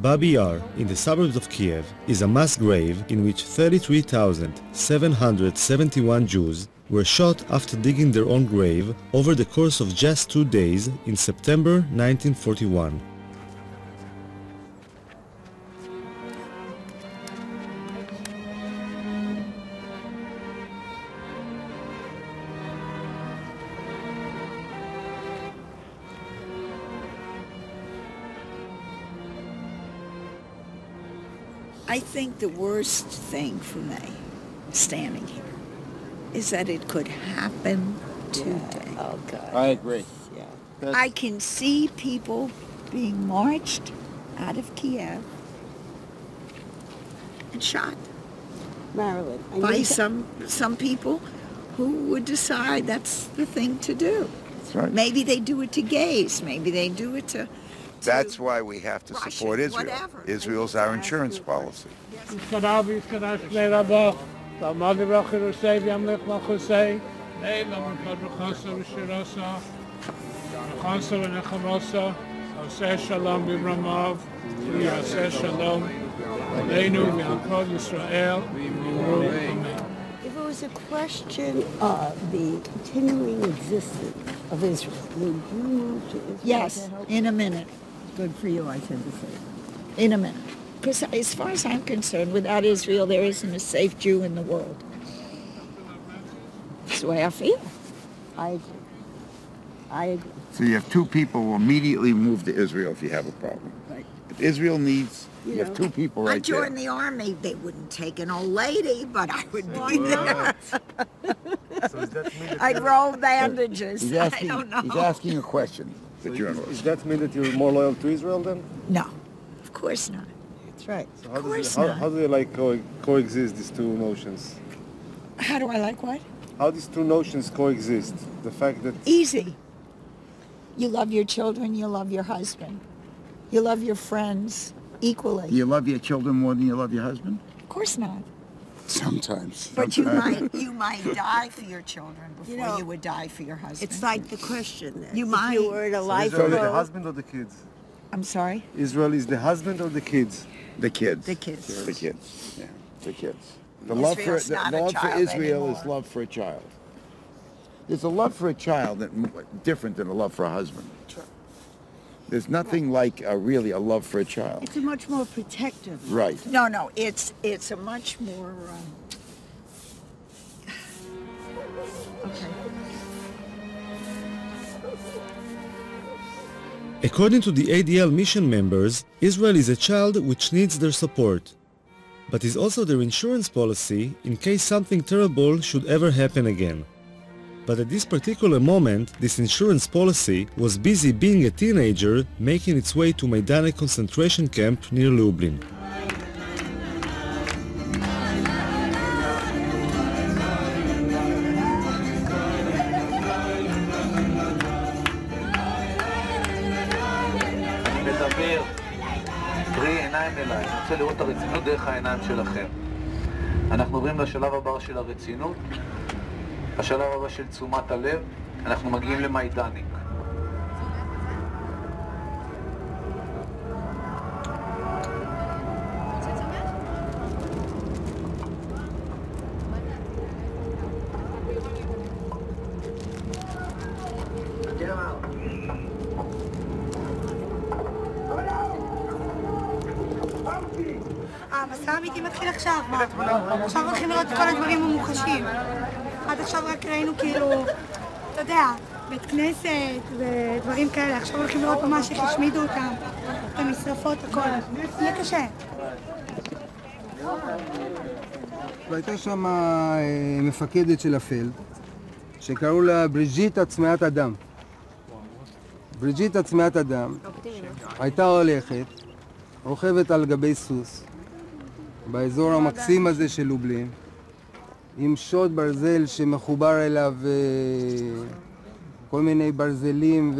Babi Yar, in the suburbs of Kiev, is a mass grave in which 33,771 Jews were shot after digging their own grave over the course of just 2 days in September 1941. I think the worst thing for me, standing here, is that it could happen today. Oh, God. I agree. Yeah. I can see people being marched out of Kiev and shot Marilyn, I by need some people who would decide that's the thing to do. That's right. Maybe they do it to gays. Maybe they do it to That's why we have to Russian, support Israel. whatever. Israel's our insurance policy. If it was a question of the continuing existence of Israel, would you move to Israel Yes, to help? in a minute. Good for you, I tend to say. In a minute. Because as far as I'm concerned, without Israel, there isn't a safe Jew in the world. That's the way I feel. I agree. I agree. So you have two people who immediately move to Israel if you have a problem. Right. If Israel needs, you have two people I right there. joined the army. They wouldn't take an old lady, but I would be there. I'd roll bandages. I don't know. He's asking a question, the journalist. Does that mean that you're more loyal to Israel then? No, of course not. That's right. So how do you like coexist these two notions? How do I like what? How these two notions coexist? The fact that Easy. You love your children, you love your husband. You love your friends equally. You love your children more than you love your husband? Of course not. Sometimes. But you might die for your children before you would die for your husband. It's like the question then. You if might. you were in a Israel is the lifeboat, husband or the kids? I'm sorry? Israel is the husband or the kids? The kids. The kids. The kids. Yeah, the kids. The Israel's not a love for child Israel is anymore. love for a child. There's a love for a child that different than a love for a husband. There's nothing like really a love for a child. it's a much more protective. Right. No, it's a much more, okay. According to the ADL mission members, Israel is a child which needs their support, but is also their insurance policy in case something terrible should ever happen again. But at this particular moment, this insurance policy was busy being a teenager making its way to Maidane concentration camp near Lublin. אליי, אני רוצה לראות את הרצינות דרך העיניים שלכם. אנחנו עוברים לשלב הבא של הרצינות, השלב הבא של תשומת הלב, אנחנו מגיעים למיידניק. המסע האמיתי מתחיל עכשיו, עכשיו הולכים לראות את כל הדברים המוחשים. עד עכשיו רק ראינו כאילו, אתה יודע, בית כנסת ודברים כאלה, עכשיו הולכים לראות ממש איך השמידו אותם, את המשרפות, הכל. יהיה קשה. והייתה שם מפקדת של הפלד, שקראו לה בריג'יטה צמאת אדם. בריג'יטה צמאת אדם הייתה הולכת, רוכבת על גבי סוס, באזור המקסים הזה של לובלין, עם שוט ברזל שמחובר אליו כל מיני ברזלים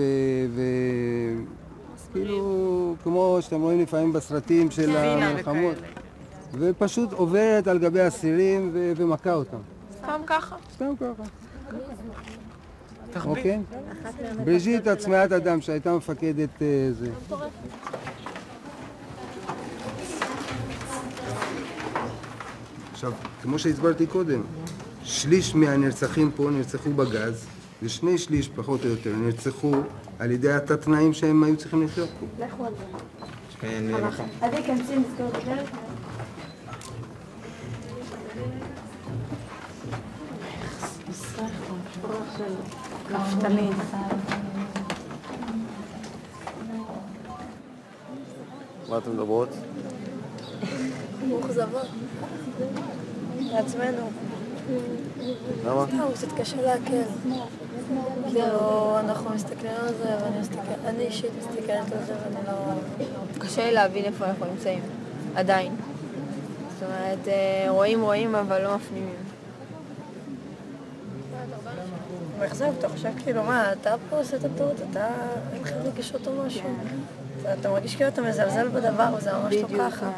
כאילו כמו שאתם רואים לפעמים בסרטים של המלחמות, ופשוט עוברת על גבי אסירים ומכה אותם. סתם ככה? סתם ככה. אוקיי? בריג'יטה צמאת אדם שהייתה מפקדת זה. עכשיו, כמו שהסברתי קודם, שליש מהנרצחים פה נרצחו בגז, ושני שליש פחות או יותר נרצחו על ידי התת-תנאים שהם היו צריכים לחיות פה. לכו על זה. אז ייכנסי לסגור את הדלת. כפתנית. מה אתם מדברות? מאוכזבות. לעצמנו. למה? סתם, קצת קשה להקל. כאילו, אנחנו מסתכלים על זה, אני אישית מסתכלת על זה ואני לא... קשה לי להבין איפה אנחנו נמצאים, עדיין. זאת אומרת, רואים, אבל לא מפנימים. מאכזב, אתה חושב כאילו, מה, אתה פה עושה את הטעות, אתה אין לך רגשות או משהו. אתה מרגיש כאילו אתה מזלזל בדבר, וזה ממש לא ככה.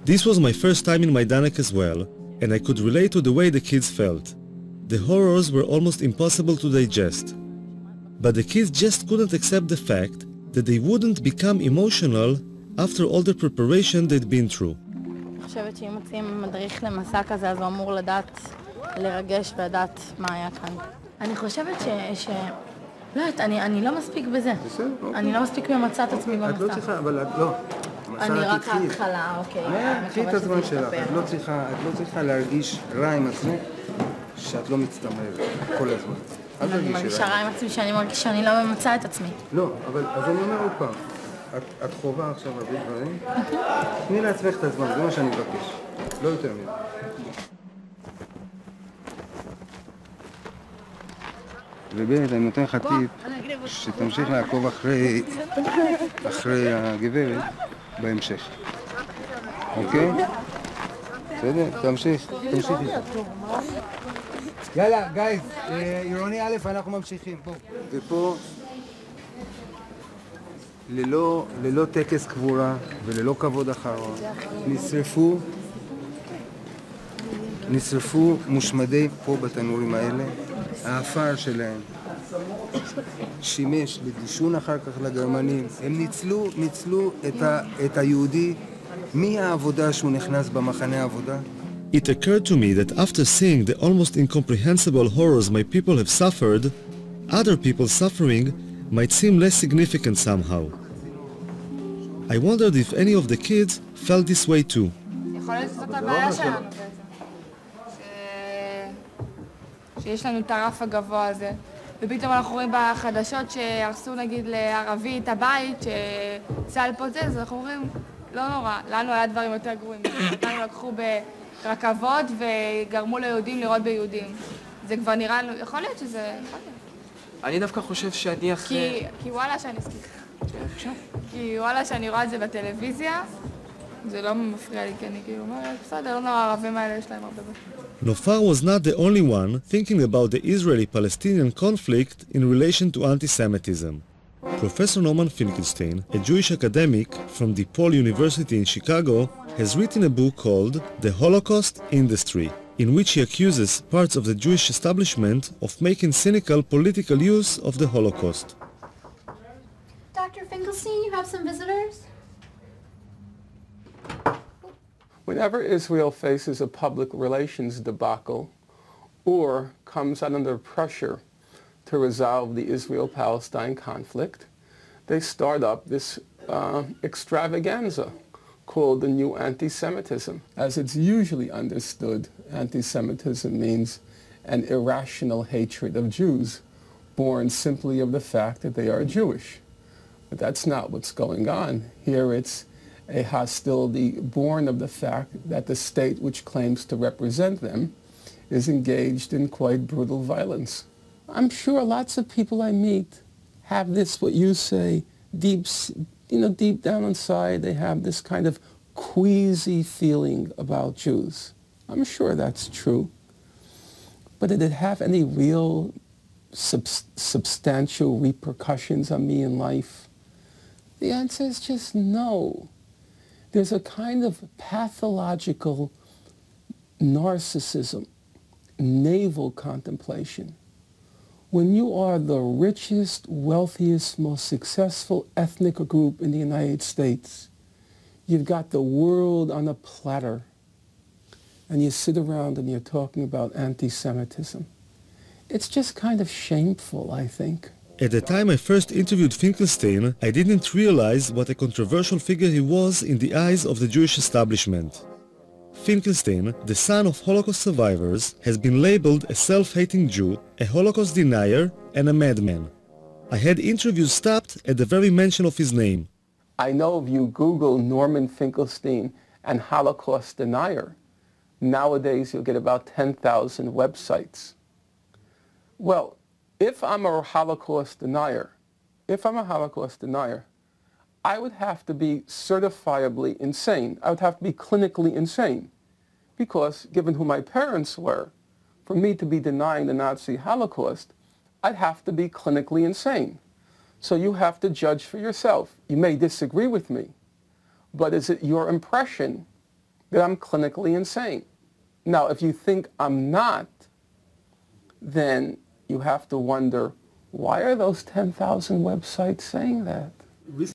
This was my first time in Majdanek as well, and I could relate to the way the kids felt. The horrors were almost impossible to digest. But the kids just couldn't accept the fact that they wouldn't become emotional after all the preparation they'd been through. אני חושבת שאם מוצאים מדריך למסע כזה, אז הוא אמור לדעת, לרגש ולדעת מה היה כאן. אני חושבת לא יודעת, אני לא מספיק בזה. אני לא מספיק ממצאת עצמי במסע. את לא צריכה, אבל את לא. אני רק ההתחלה, אוקיי. קחי את הזמן שלך, את לא צריכה להרגיש רע עם עצמך שאת לא מצטמרת כל הזמן. אני מרגישה רע עם עצמי שאני מרגיש שאני לא ממצא את עצמי. לא, אבל אז אני אומר עוד פעם, את חובה עכשיו הרבה דברים, תני לעצמך את הזמן, זה מה שאני מבקש, לא יותר מזה. ובאמת, אני נותן לך טיפ שתמשיך לעקוב אחרי הגברת בהמשך. אוקיי? בסדר? תמשיך איתה. יאללה, גייז, עירוני א', אנחנו ממשיכים. ופה, ללא טקס קבורה וללא כבוד אחרון, נשרפו מושמדי פה בתנורים האלה. האפר שלהם שימש לדישון אחר כך לגרמנים. הם ניצלו את היהודי מהעבודה שהוא נכנס במחנה העבודה. It occurred to me that after seeing the almost incomprehensible horrors my people have suffered, other people's suffering might seem less significant somehow. I wondered if any of the kids felt this way too. יכול להיות שזאת הבעיה שלנו בעצם. שיש לנו את הרף הגבוה הזה, ופתאום אנחנו רואים בחדשות שהרסו נגיד לערבי את הבית, שצה"ל פוצץ, אז אנחנו אומרים, לא נורא, לנו היה דברים יותר גרועים. אותנו לקחו ברכבות וגרמו ליהודים לראות ביהודים. זה כבר נראה לנו, יכול להיות שזה... אני דווקא חושב שאני אחרי... כי וואלה שאני כי וואלה שאני רואה את זה בטלוויזיה, זה לא מפריע לי, כי אני כאילו אומרת, בסדר, לא נורא, הערבים האלה יש להם הרבה בית. Nofar was not the only one thinking about the Israeli-Palestinian conflict in relation to anti-Semitism. Professor Norman Finkelstein, a Jewish academic from DePaul University in Chicago, has written a book called The Holocaust Industry, in which he accuses parts of the Jewish establishment of making cynical political use of the Holocaust. Dr. Finkelstein, you have some visitors? Whenever Israel faces a public relations debacle or comes under pressure to resolve the Israel-Palestine conflict, they start up this extravaganza called the new anti-Semitism. As it's usually understood, anti-Semitism means an irrational hatred of Jews, born simply of the fact that they are Jewish. But that's not what's going on. Here it's a hostility born of the fact that the state which claims to represent them is engaged in quite brutal violence. I'm sure lots of people I meet have this, what you say, deep down inside, they have this kind of queasy feeling about Jews. I'm sure that's true. But did it have any real substantial repercussions on me in life? The answer is just no. There's a kind of pathological narcissism, navel contemplation. When you are the richest, wealthiest, most successful ethnic group in the United States, you've got the world on a platter, and you sit around and you're talking about anti-Semitism. It's just kind of shameful, I think. At the time I first interviewed Finkelstein, I didn't realize what a controversial figure he was in the eyes of the Jewish establishment. Finkelstein, the son of Holocaust survivors, has been labeled a self-hating Jew, a Holocaust denier, and a madman. I had interviews stopped at the very mention of his name. I know if you Google Norman Finkelstein and Holocaust denier, nowadays you'll get about 10,000 websites. Well, if I'm a Holocaust denier, I would have to be certifiably insane. I would have to be clinically insane. Because, given who my parents were, for me to be denying the Nazi Holocaust, I'd have to be clinically insane. So you have to judge for yourself. You may disagree with me, but is it your impression that I'm clinically insane? Now, if you think I'm not, then you have to wonder, why are those 10,000 websites saying that?